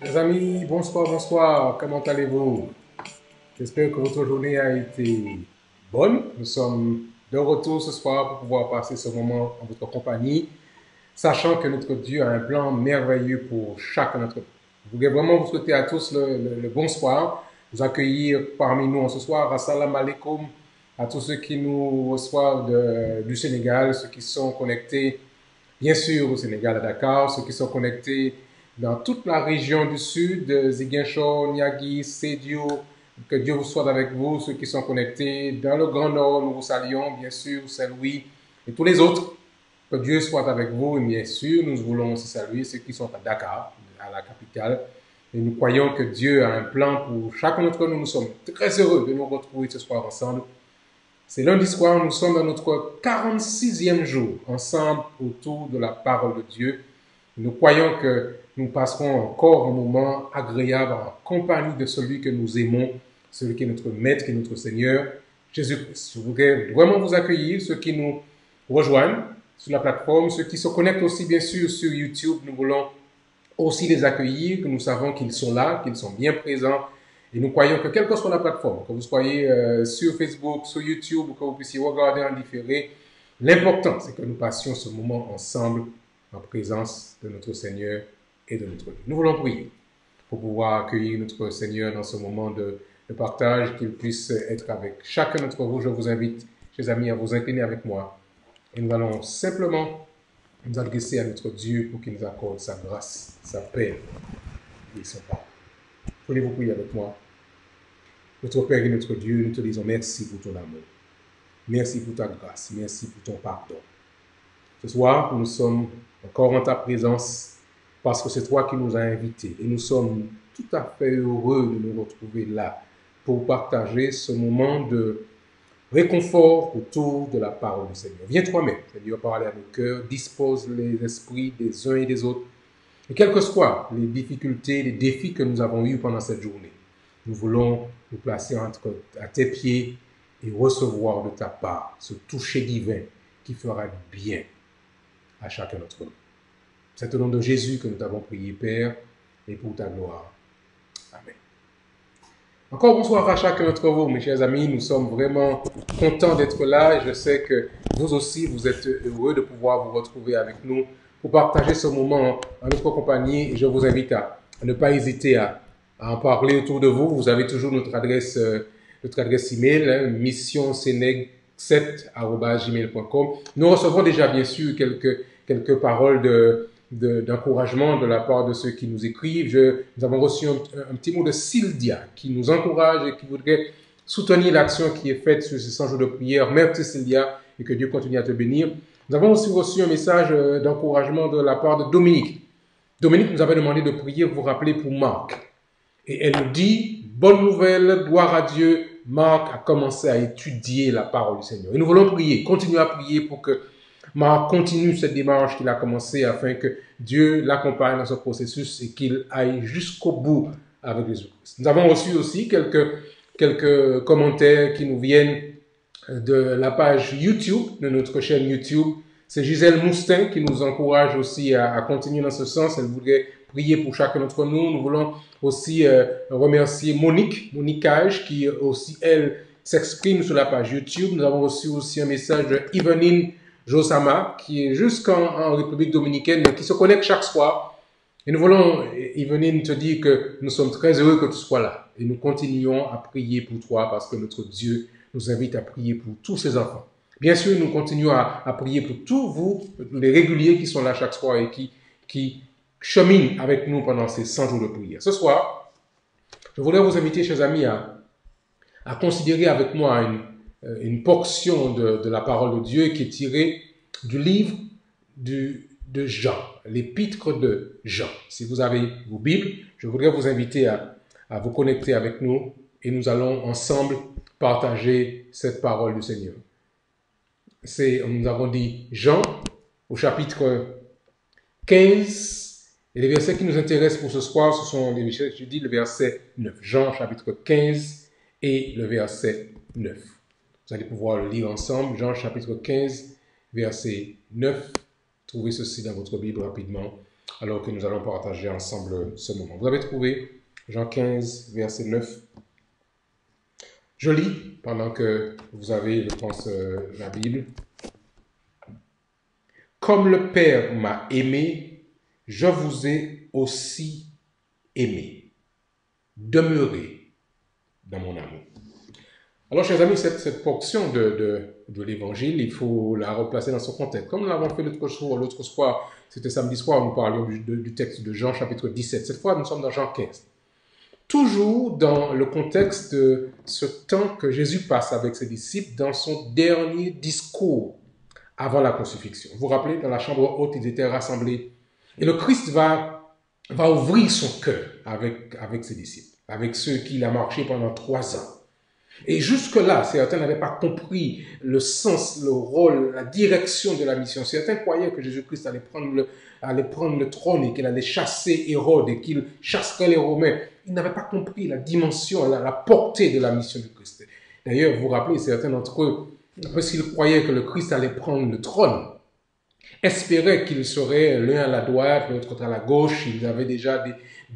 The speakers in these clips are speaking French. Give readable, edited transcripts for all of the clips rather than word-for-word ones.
Mes amis, bonsoir, bonsoir, comment allez-vous? J'espère que votre journée a été bonne. Nous sommes de retour ce soir pour pouvoir passer ce moment en votre compagnie, sachant que notre Dieu a un plan merveilleux pour chacun d'entre nous. Je voudrais vraiment vous souhaiter à tous le bonsoir, vous accueillir parmi nous en ce soir. Assalamu alaikum à tous ceux qui nous reçoivent du Sénégal, ceux qui sont connectés bien sûr au Sénégal, à Dakar, ceux qui sont connectés dans toute la région du sud, Ziguinchor, Niagui, Sédio, que Dieu vous soit avec vous, ceux qui sont connectés dans le Grand Nord, nous vous saluons, bien sûr, Saint-Louis et tous les autres, que Dieu soit avec vous, et bien sûr, nous voulons aussi saluer ceux qui sont à Dakar, à la capitale, et nous croyons que Dieu a un plan pour chacun d'entre nous. Nous sommes très heureux de nous retrouver ce soir ensemble. C'est lundi soir, nous sommes dans notre 46e jour ensemble autour de la parole de Dieu. Nous croyons que nous passerons encore un moment agréable en compagnie de celui que nous aimons, celui qui est notre Maître et notre Seigneur, Jésus-Christ. Je voudrais vraiment vous accueillir, ceux qui nous rejoignent sur la plateforme, ceux qui se connectent aussi bien sûr sur YouTube. Nous voulons aussi les accueillir, que nous savons qu'ils sont là, qu'ils sont bien présents. Et nous croyons que quelle que soit la plateforme, que vous soyez sur Facebook, sur YouTube, ou que vous puissiez regarder en différé, l'important, c'est que nous passions ce moment ensemble en présence de notre Seigneur et de notre Dieu. Nous voulons prier pour pouvoir accueillir notre Seigneur dans ce moment de partage, qu'il puisse être avec chacun d'entre vous. Je vous invite, chers amis, à vous incliner avec moi. Et nous allons simplement nous adresser à notre Dieu pour qu'il nous accorde sa grâce, sa paix et son pardon. Voulez-vous prier avec moi? Notre Père et notre Dieu, nous te disons merci pour ton amour. Merci pour ta grâce. Merci pour ton pardon. Ce soir, nous sommes encore en ta présence parce que c'est toi qui nous as invités. Et nous sommes tout à fait heureux de nous retrouver là pour partager ce moment de réconfort autour de la parole du Seigneur. Viens toi-même, Seigneur, parler à nos cœurs, dispose les esprits des uns et des autres. Et quelles que soient les difficultés, les défis que nous avons eus pendant cette journée, nous voulons nous placer à tes pieds et recevoir de ta part ce toucher divin qui fera du bien à chacun d'entre nous. C'est au nom de Jésus que nous t'avons prié, Père, et pour ta gloire. Amen. Encore bonsoir à chacun d'entre vous, mes chers amis. Nous sommes vraiment contents d'être là et je sais que vous aussi, vous êtes heureux de pouvoir vous retrouver avec nous pour partager ce moment en notre compagnie. Et je vous invite à ne pas hésiter à en parler autour de vous. Vous avez toujours notre adresse email, missionseneg7@gmail.com. Nous recevons déjà bien sûr quelques paroles d'encouragement de la part de ceux qui nous écrivent. Nous avons reçu un petit mot de Sylvia qui nous encourage et qui voudrait soutenir l'action qui est faite sur ces 100 jours de prière. Merci Sylvia et que Dieu continue à te bénir. Nous avons aussi reçu un message d'encouragement de la part de Dominique. Dominique nous avait demandé de prier, vous rappelez, pour Marc. Et elle nous dit, bonne nouvelle, gloire à Dieu, Marc a commencé à étudier la parole du Seigneur. Et nous voulons prier, continuer à prier pour que Marc continue cette démarche qu'il a commencée afin que Dieu l'accompagne dans ce processus et qu'il aille jusqu'au bout avec Jésus-Christ. Nous avons reçu aussi quelques commentaires qui nous viennent de la page YouTube, de notre chaîne YouTube. C'est Gisèle Moustin qui nous encourage aussi à continuer dans ce sens. Elle voudrait prier pour chacun d'entre nous. Nous voulons aussi remercier Monique Cage qui aussi, elle, s'exprime sur la page YouTube. Nous avons reçu aussi un message de Yveline Josama qui est jusqu'en République Dominicaine, mais qui se connecte chaque soir. Et nous voulons, Yveline, te dire que nous sommes très heureux que tu sois là. Et nous continuons à prier pour toi parce que notre Dieu nous invite à prier pour tous ses enfants. Bien sûr, nous continuons à prier pour tous vous, les réguliers qui sont là chaque soir et qui cheminent avec nous pendant ces 100 jours de prière. Ce soir, je voudrais vous inviter, chers amis, à considérer avec moi une portion de la parole de Dieu qui est tirée du livre de Jean, l'épître de Jean. Si vous avez vos Bibles, je voudrais vous inviter à vous connecter avec nous et nous allons ensemble partager cette parole du Seigneur. Nous avons dit Jean au chapitre 15 et les versets qui nous intéressent pour ce soir, ce sont je dis le verset 9. Jean chapitre 15 et le verset 9. Vous allez pouvoir le lire ensemble. Jean chapitre 15, verset 9. Trouvez ceci dans votre Bible rapidement. alors que nous allons partager ensemble ce moment. Vous avez trouvé Jean 15, verset 9. Je lis pendant que vous avez, je pense, la Bible. Comme le Père m'a aimé, je vous ai aussi aimé. Demeurez dans mon amour. Alors, chers amis, cette portion de l'Évangile, il faut la replacer dans son contexte. Comme nous l'avons fait l'autre soir, c'était samedi soir, nous parlions du texte de Jean chapitre 17. Cette fois, nous sommes dans Jean 15. Toujours dans le contexte de ce temps que Jésus passe avec ses disciples dans son dernier discours avant la crucifixion. Vous vous rappelez, dans la chambre haute, ils étaient rassemblés. Et le Christ va ouvrir son cœur avec ses disciples, avec ceux qu'il a marché pendant 3 ans. Et jusque-là, certains n'avaient pas compris le sens, le rôle, la direction de la mission. Certains croyaient que Jésus-Christ allait prendre le trône et qu'il allait chasser Hérode et qu'il chasserait les Romains. Ils n'avaient pas compris la dimension, la portée de la mission du Christ. D'ailleurs, vous vous rappelez, certains d'entre eux, parce qu'ils croyaient que le Christ allait prendre le trône, espéraient qu'il serait l'un à la droite, l'autre à la gauche. Ils avaient déjà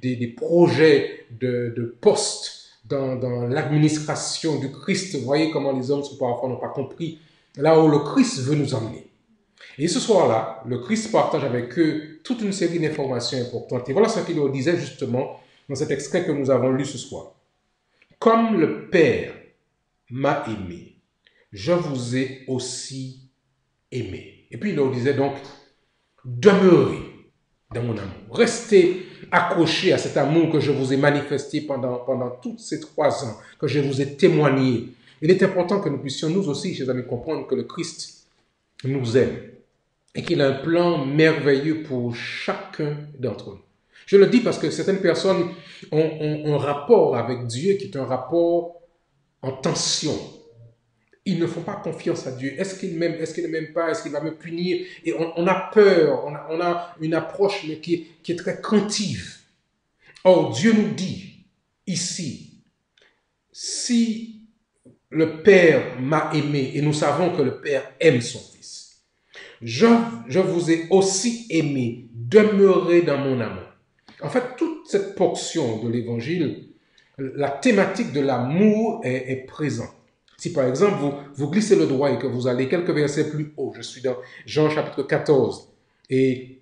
des projets de postes dans l'administration du Christ. Vous voyez comment les hommes parfois n'ont pas compris là où le Christ veut nous emmener. Et ce soir-là, le Christ partage avec eux toute une série d'informations importantes. Et voilà ce qu'il leur disait justement dans cet extrait que nous avons lu ce soir. Comme le Père m'a aimé, je vous ai aussi aimé. Et puis il leur disait donc, demeurez dans mon amour. Restez accrochés à cet amour que je vous ai manifesté pendant tous ces 3 ans, que je vous ai témoigné. Il est important que nous puissions nous aussi, chers amis, comprendre que le Christ nous aime et qu'il a un plan merveilleux pour chacun d'entre nous. Je le dis parce que certaines personnes ont un rapport avec Dieu qui est un rapport en tension. Ils ne font pas confiance à Dieu. Est-ce qu'il m'aime? Est-ce qu'il ne m'aime pas? Est-ce qu'il va me punir? Et on a peur, on a une approche qui est très craintive. Or, Dieu nous dit ici, si le Père m'a aimé, et nous savons que le Père aime son Fils, je vous ai aussi aimé, demeurez dans mon amour. En fait, toute cette portion de l'Évangile, la thématique de l'amour est présente. Si par exemple, vous glissez le doigt et que vous allez quelques versets plus haut, je suis dans Jean chapitre 14, et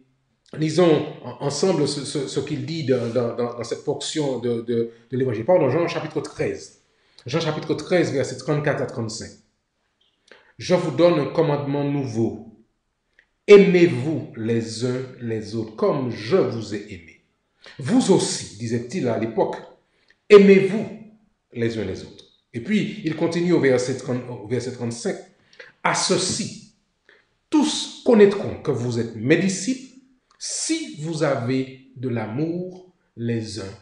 lisons ensemble ce qu'il dit dans cette portion de l'Évangile. Pardon, Jean chapitre 13. Jean chapitre 13, versets 34 à 35. Je vous donne un commandement nouveau. Aimez-vous les uns les autres comme je vous ai aimé. Vous aussi, disait-il à l'époque, aimez-vous les uns les autres. Et puis, il continue au verset 35. À ceci, tous connaîtront que vous êtes mes disciples si vous avez de l'amour les uns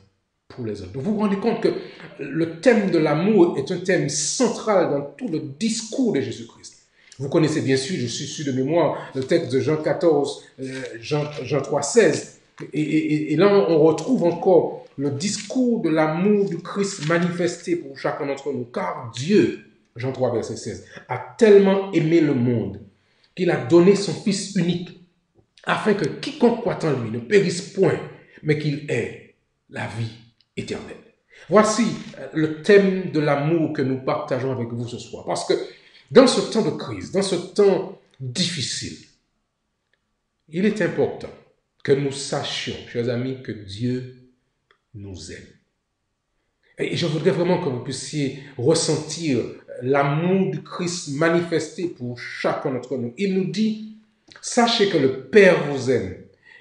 pour les autres. Vous vous rendez compte que le thème de l'amour est un thème central dans tout le discours de Jésus-Christ. Vous connaissez bien sûr, je suis sûr de mémoire, le texte de Jean 14, Jean 3, 16. Et là, on retrouve encore le discours de l'amour du Christ manifesté pour chacun d'entre nous. Car Dieu, Jean 3, verset 16, a tellement aimé le monde qu'il a donné son Fils unique, afin que quiconque croit en lui ne périsse point, mais qu'il ait la vie éternelle. Voici le thème de l'amour que nous partageons avec vous ce soir. Parce que dans ce temps de crise, dans ce temps difficile, il est important que nous sachions, chers amis, que Dieu nous aime. Et je voudrais vraiment que vous puissiez ressentir l'amour du Christ manifesté pour chacun d'entre nous. Il nous dit, sachez que le Père vous aime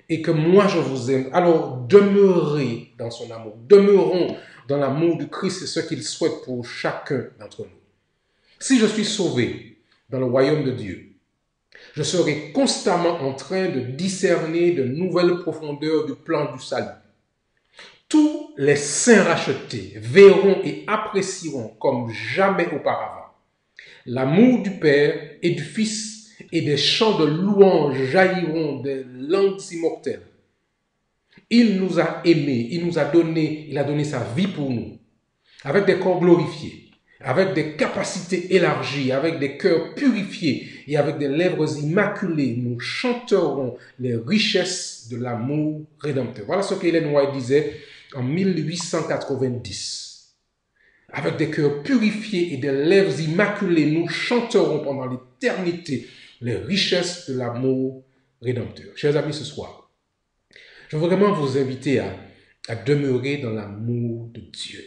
et que moi je vous aime. Alors demeurez dans son amour. Demeurons dans l'amour du Christ, c'est ce qu'il souhaite pour chacun d'entre nous. Si je suis sauvé dans le royaume de Dieu, je serai constamment en train de discerner de nouvelles profondeurs du plan du salut. Tous les saints rachetés verront et apprécieront comme jamais auparavant l'amour du Père et du Fils, et des chants de louange jailliront des langues immortelles. Il nous a aimés, il a donné sa vie pour nous, avec des corps glorifiés, avec des capacités élargies, avec des cœurs purifiés et avec des lèvres immaculées, nous chanterons les richesses de l'amour rédempteur. Voilà ce qu'Ellen White disait en 1890. Avec des cœurs purifiés et des lèvres immaculées, nous chanterons pendant l'éternité les richesses de l'amour rédempteur. Chers amis, ce soir, je veux vraiment vous inviter à demeurer dans l'amour de Dieu.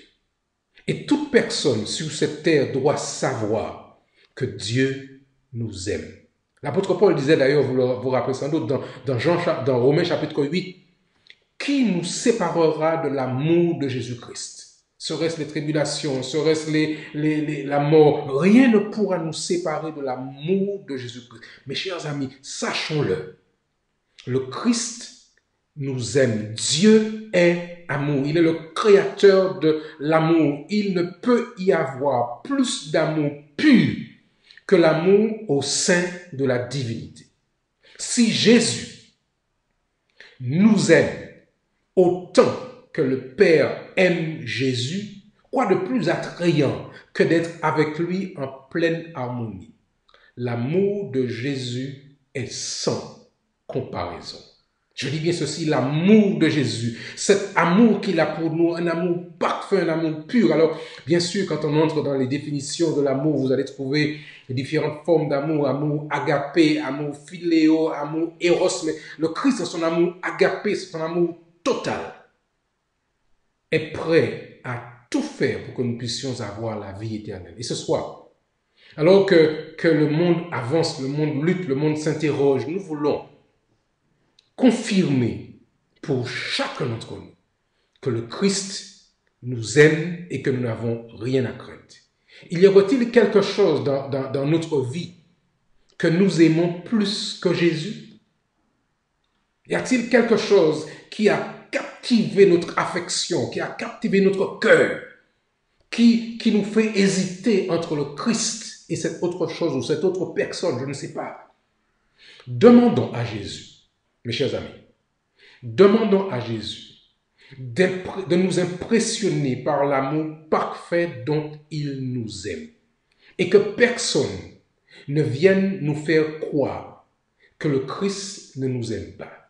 Et toute personne sur cette terre doit savoir que Dieu nous aime. L'apôtre Paul disait d'ailleurs, vous vous rappelez sans doute, dans Romains chapitre 8, « Qui nous séparera de l'amour de Jésus-Christ? Serait-ce les tribulations, serait-ce la mort? Rien ne pourra nous séparer de l'amour de Jésus-Christ. » Mes chers amis, sachons-le. Le Christ nous aime. Dieu est amour. Il est le créateur de l'amour. Il ne peut y avoir plus d'amour pur que l'amour au sein de la divinité. Si Jésus nous aime autant que le Père aime Jésus, quoi de plus attrayant que d'être avec lui en pleine harmonie? L'amour de Jésus est sans comparaison. Je dis bien ceci, l'amour de Jésus, cet amour qu'il a pour nous, un amour parfait, un amour pur. Alors, bien sûr, quand on entre dans les définitions de l'amour, vous allez trouver les différentes formes d'amour, amour agapé, amour philéo, amour éros, mais le Christ, c'est son amour agapé, c'est son amour total, est prêt à tout faire pour que nous puissions avoir la vie éternelle. Et ce soir, alors que le monde avance, le monde lutte, le monde s'interroge, nous voulons confirmer pour chacun d'entre nous que le Christ nous aime et que nous n'avons rien à craindre. Il y aurait-il quelque chose dans notre vie que nous aimons plus que Jésus? Y a-t-il quelque chose qui a captivé notre affection, qui a captivé notre cœur, qui nous fait hésiter entre le Christ et cette autre chose ou cette autre personne? Je ne sais pas. Demandons à Jésus, mes chers amis, demandons à Jésus de nous impressionner par l'amour parfait dont il nous aime. Et que personne ne vienne nous faire croire que le Christ ne nous aime pas.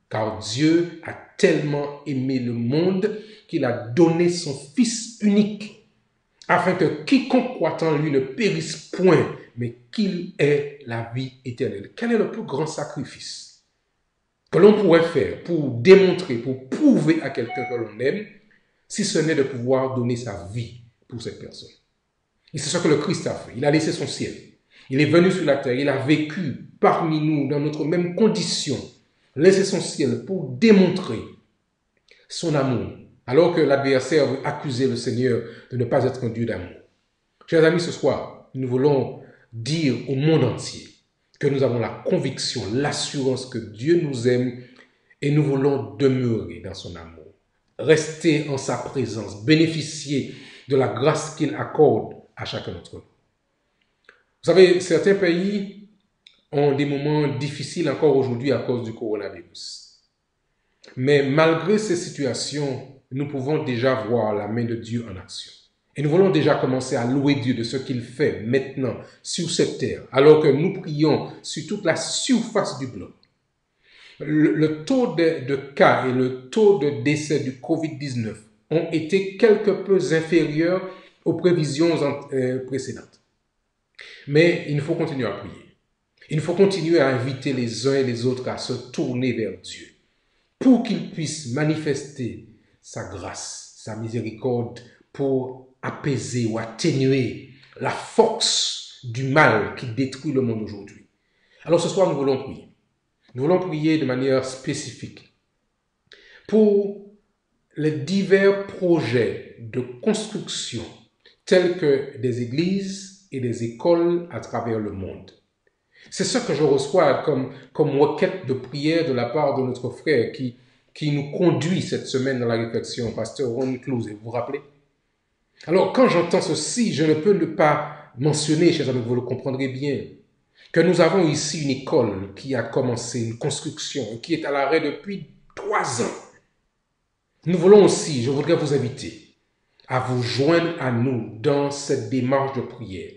Car Dieu a tellement aimé le monde qu'il a donné son Fils unique, afin que quiconque croit en lui ne périsse point, mais qu'il ait la vie éternelle. Quel est le plus grand sacrifice que l'on pourrait faire pour démontrer, pour prouver à quelqu'un que l'on aime, si ce n'est de pouvoir donner sa vie pour cette personne? Et c'est ce que le Christ a fait. Il a laissé son ciel. Il est venu sur la terre. Il a vécu parmi nous, dans notre même condition, laissé son ciel pour démontrer son amour, alors que l'adversaire veut accuser le Seigneur de ne pas être un Dieu d'amour. Chers amis, ce soir, nous voulons dire au monde entier que nous avons la conviction, l'assurance que Dieu nous aime et nous voulons demeurer dans son amour, rester en sa présence, bénéficier de la grâce qu'il accorde à chacun d'entre nous. Vous savez, certains pays ont des moments difficiles encore aujourd'hui à cause du coronavirus. Mais malgré ces situations, nous pouvons déjà voir la main de Dieu en action. Et nous voulons déjà commencer à louer Dieu de ce qu'il fait maintenant sur cette terre, alors que nous prions sur toute la surface du globe. Le taux de cas et le taux de décès du COVID-19 ont été quelque peu inférieurs aux prévisions précédentes. Mais il faut continuer à prier. Il faut continuer à inviter les uns et les autres à se tourner vers Dieu pour qu'il puisse manifester sa grâce, sa miséricorde pour apaiser ou atténuer la force du mal qui détruit le monde aujourd'hui. Alors ce soir, nous voulons prier. Nous voulons prier de manière spécifique pour les divers projets de construction tels que des églises et des écoles à travers le monde. C'est ce que je reçois comme requête de prière de la part de notre frère qui nous conduit cette semaine dans la réflexion, pasteur Ron Clouse, vous vous rappelez? Alors, quand j'entends ceci, je ne peux ne pas mentionner, chers amis, vous le comprendrez bien, que nous avons ici une école qui a commencé une construction, qui est à l'arrêt depuis 3 ans. Nous voulons aussi, je voudrais vous inviter à vous joindre à nous dans cette démarche de prière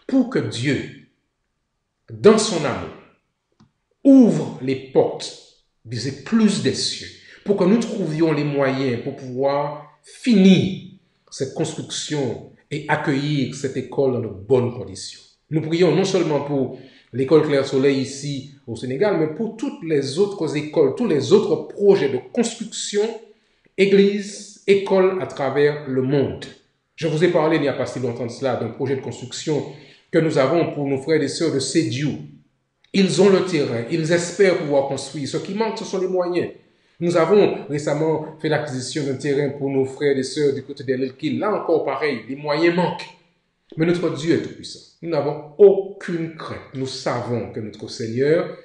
pour que Dieu, dans son amour, ouvre les portes des écluses des cieux pour que nous trouvions les moyens pour pouvoir finir cette construction et accueillir cette école dans de bonnes conditions. Nous prions non seulement pour l'école Clair Soleil ici au Sénégal, mais pour toutes les autres écoles, tous les autres projets de construction, églises, écoles à travers le monde. Je vous ai parlé il n'y a pas si longtemps de cela d'un projet de construction que nous avons pour nos frères et sœurs de Sédiou. Ils ont le terrain, ils espèrent pouvoir construire. Ce qui manque, ce sont les moyens. Nous avons récemment fait l'acquisition d'un terrain pour nos frères et sœurs du côté de l'Elkil. Là encore, pareil, les moyens manquent. Mais notre Dieu est tout-puissant. Nous n'avons aucune crainte. Nous savons que notre Seigneur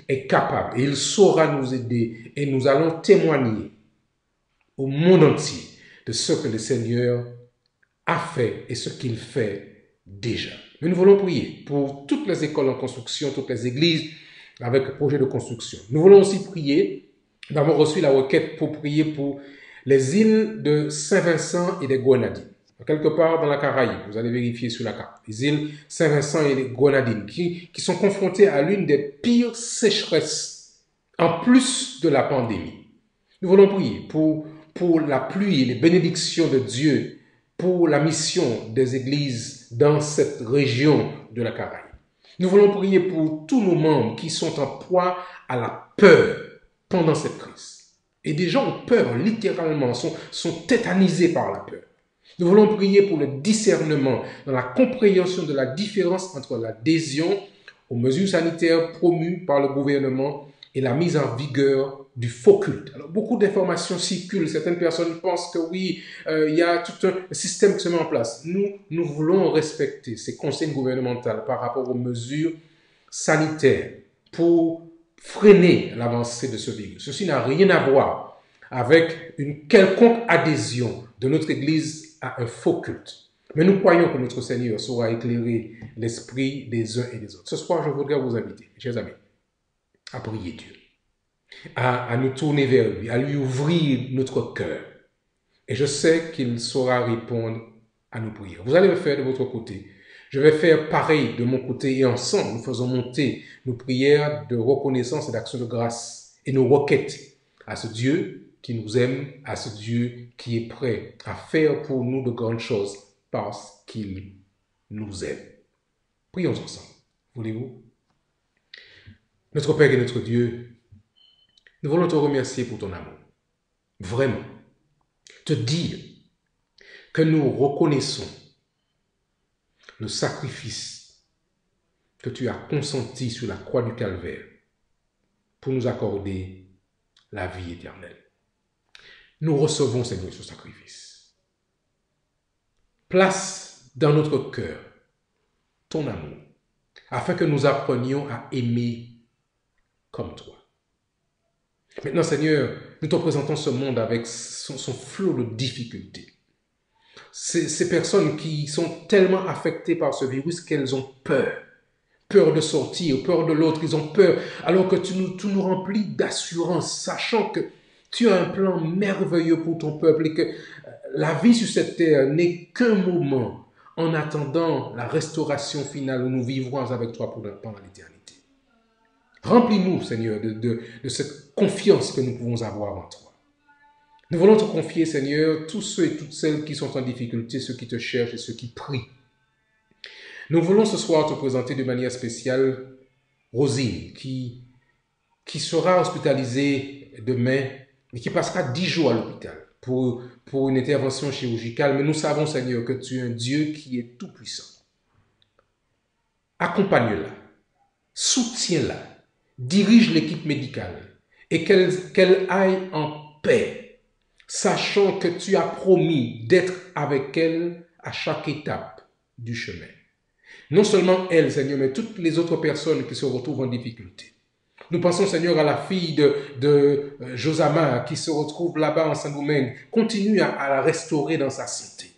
est capable et il saura nous aider et nous allons témoigner au monde entier de ce que le Seigneur a fait et ce qu'il fait déjà. Mais nous voulons prier pour toutes les écoles en construction, toutes les églises avec le projet de construction. Nous voulons aussi prier. Nous avons reçu la requête pour prier pour les îles de Saint-Vincent et des Grenadines. Quelque part dans la Caraïbe, vous allez vérifier sur la carte. Les îles Saint-Vincent et les Grenadines qui sont confrontées à l'une des pires sécheresses en plus de la pandémie. Nous voulons prier pour la pluie et les bénédictions de Dieu pour la mission des églises dans cette région de la Caraïbe. Nous voulons prier pour tous nos membres qui sont en proie à la peur pendant cette crise. Et des gens ont peur, littéralement, sont tétanisés par la peur. Nous voulons prier pour le discernement dans la compréhension de la différence entre l'adhésion aux mesures sanitaires promues par le gouvernement et la mise en vigueur du faux culte. Alors, beaucoup d'informations circulent. Certaines personnes pensent que oui, il y a tout un système qui se met en place. Nous voulons respecter ces consignes gouvernementales par rapport aux mesures sanitaires pour freiner l'avancée de ce virus. Ceci n'a rien à voir avec une quelconque adhésion de notre Église à un faux culte. Mais nous croyons que notre Seigneur saura éclairer l'esprit des uns et des autres. Ce soir, je voudrais vous inviter, chers amis, à prier Dieu, à nous tourner vers lui, à lui ouvrir notre cœur. Et je sais qu'il saura répondre à nos prières. Vous allez le faire de votre côté. Je vais faire pareil de mon côté et ensemble, nous faisons monter nos prières de reconnaissance et d'action de grâce et nos requêtes à ce Dieu qui nous aime, à ce Dieu qui est prêt à faire pour nous de grandes choses parce qu'il nous aime. Prions ensemble, voulez-vous? Notre Père et notre Dieu, nous voulons te remercier pour ton amour. Vraiment. Te dire que nous reconnaissons le sacrifice que tu as consenti sur la croix du Calvaire pour nous accorder la vie éternelle. Nous recevons, Seigneur, ce sacrifice. Place dans notre cœur ton amour, afin que nous apprenions à aimer comme toi. Maintenant, Seigneur, nous te présentons ce monde avec son flot de difficultés. Ces personnes qui sont tellement affectées par ce virus qu'elles ont peur. Peur de sortir, peur de l'autre, ils ont peur. Alors que tu nous remplis d'assurance, sachant que tu as un plan merveilleux pour ton peuple et que la vie sur cette terre n'est qu'un moment en attendant la restauration finale où nous vivrons avec toi pendant l'éternité. Remplis-nous, Seigneur, de cette confiance que nous pouvons avoir en toi. Nous voulons te confier, Seigneur, tous ceux et toutes celles qui sont en difficulté, ceux qui te cherchent et ceux qui prient. Nous voulons ce soir te présenter de manière spéciale Rosine, qui sera hospitalisée demain et qui passera 10 jours à l'hôpital pour une intervention chirurgicale. Mais nous savons, Seigneur, que tu es un Dieu qui est tout-puissant. Accompagne-la, soutiens-la, dirige l'équipe médicale et qu'elle aille en paix, sachant que tu as promis d'être avec elle à chaque étape du chemin. Non seulement elle, Seigneur, mais toutes les autres personnes qui se retrouvent en difficulté. Nous pensons, Seigneur, à la fille de Josama qui se retrouve là-bas en Saint-Domingue. Continue à la restaurer dans sa santé.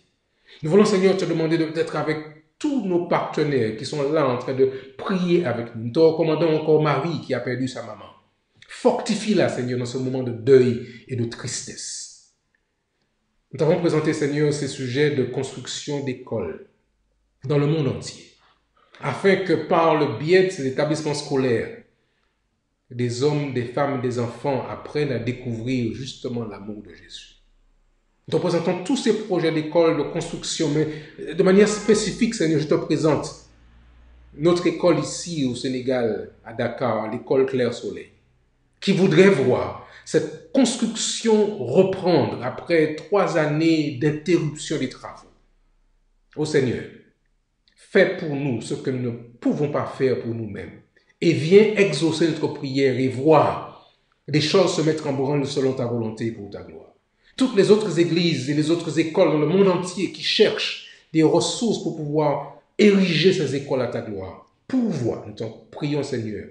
Nous voulons, Seigneur, te demander d'être avec tous nos partenaires qui sont là en train de prier avec nous. Nous te recommandons encore Marie qui a perdu sa maman. Fortifie-la, Seigneur, dans ce moment de deuil et de tristesse. Nous t'avons présenté, Seigneur, ces sujets de construction d'écoles dans le monde entier, afin que par le biais de ces établissements scolaires, des hommes, des femmes, des enfants apprennent à découvrir justement l'amour de Jésus. Nous te présentons tous ces projets d'école, de construction, mais de manière spécifique, Seigneur, je te présente notre école ici au Sénégal, à Dakar, l'école Clair Soleil, qui voudrait voir cette construction reprendre après 3 années d'interruption des travaux. Ô Seigneur, fais pour nous ce que nous ne pouvons pas faire pour nous-mêmes et viens exaucer notre prière et voir des choses se mettre en branle selon ta volonté pour ta gloire. Toutes les autres églises et les autres écoles dans le monde entier qui cherchent des ressources pour pouvoir ériger ces écoles à ta gloire, pourvois, nous t'en prions Seigneur,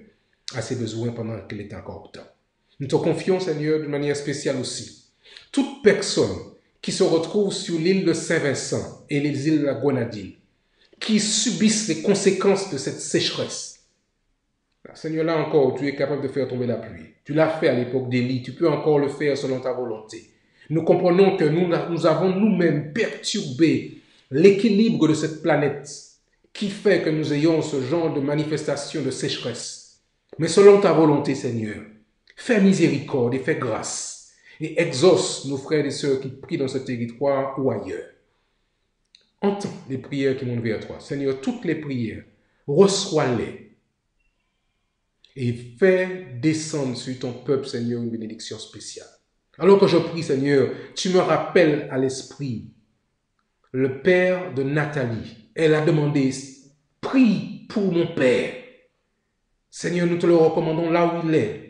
à ces besoins pendant qu'il est encore temps. Nous te confions Seigneur de manière spéciale aussi toute personne qui se retrouve sur l'île de Saint-Vincent et les îles de la Grenadine, qui subissent les conséquences de cette sécheresse. Seigneur, là encore, tu es capable de faire tomber la pluie. Tu l'as fait à l'époque d'Élie, tu peux encore le faire selon ta volonté. Nous comprenons que nous avons nous-mêmes perturbé l'équilibre de cette planète qui fait que nous ayons ce genre de manifestation de sécheresse. Mais selon ta volonté, Seigneur, fais miséricorde et fais grâce et exauce nos frères et sœurs qui prient dans ce territoire ou ailleurs. Entends les prières qui montent vers toi. Seigneur, toutes les prières, reçois-les et fais descendre sur ton peuple, Seigneur, une bénédiction spéciale. Alors que je prie, Seigneur, tu me rappelles à l'esprit le père de Nathalie. Elle a demandé, prie pour mon père. Seigneur, nous te le recommandons là où il est.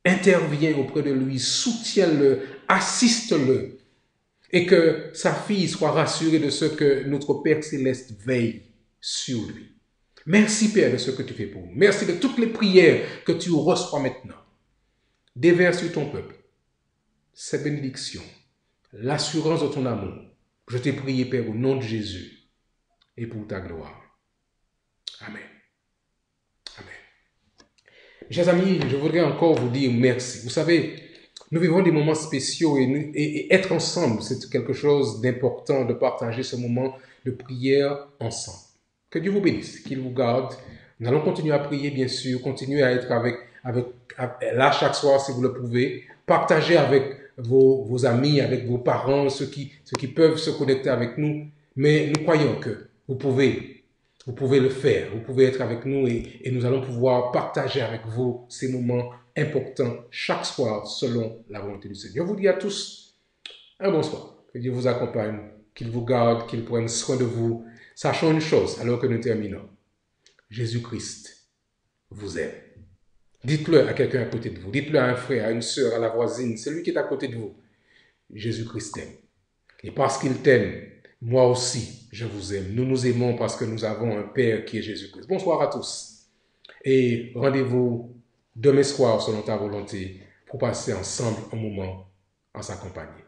Interviens auprès de lui, soutiens-le, assiste-le. Et que sa fille soit rassurée de ce que notre Père Céleste veille sur lui. Merci Père de ce que tu fais pour nous. Merci de toutes les prières que tu reçois maintenant. Déverse sur ton peuple cette bénédiction, l'assurance de ton amour. Je t'ai prié Père au nom de Jésus et pour ta gloire. Amen. Amen. Chers amis, je voudrais encore vous dire merci. Vous savez, nous vivons des moments spéciaux et être ensemble, c'est quelque chose d'important de partager ce moment de prière ensemble. Que Dieu vous bénisse, qu'il vous garde. Nous allons continuer à prier, bien sûr, continuer à être avec là chaque soir si vous le pouvez. Partagez avec vos amis, avec vos parents, ceux qui peuvent se connecter avec nous. Mais nous croyons que vous pouvez le faire, vous pouvez être avec nous et nous allons pouvoir partager avec vous ces moments importants chaque soir selon la volonté du Seigneur. Je vous dis à tous un bonsoir. Que Dieu vous accompagne, qu'il vous garde, qu'il prenne soin de vous. Sachons une chose alors que nous terminons. Jésus-Christ vous aime. Dites-le à quelqu'un à côté de vous. Dites-le à un frère, à une sœur, à la voisine, celui qui est à côté de vous. Jésus-Christ t'aime. Et parce qu'il t'aime, moi aussi, je vous aime. Nous nous aimons parce que nous avons un Père qui est Jésus-Christ. Bonsoir à tous. Et rendez-vous demain soir selon ta volonté pour passer ensemble un moment en sa compagnie.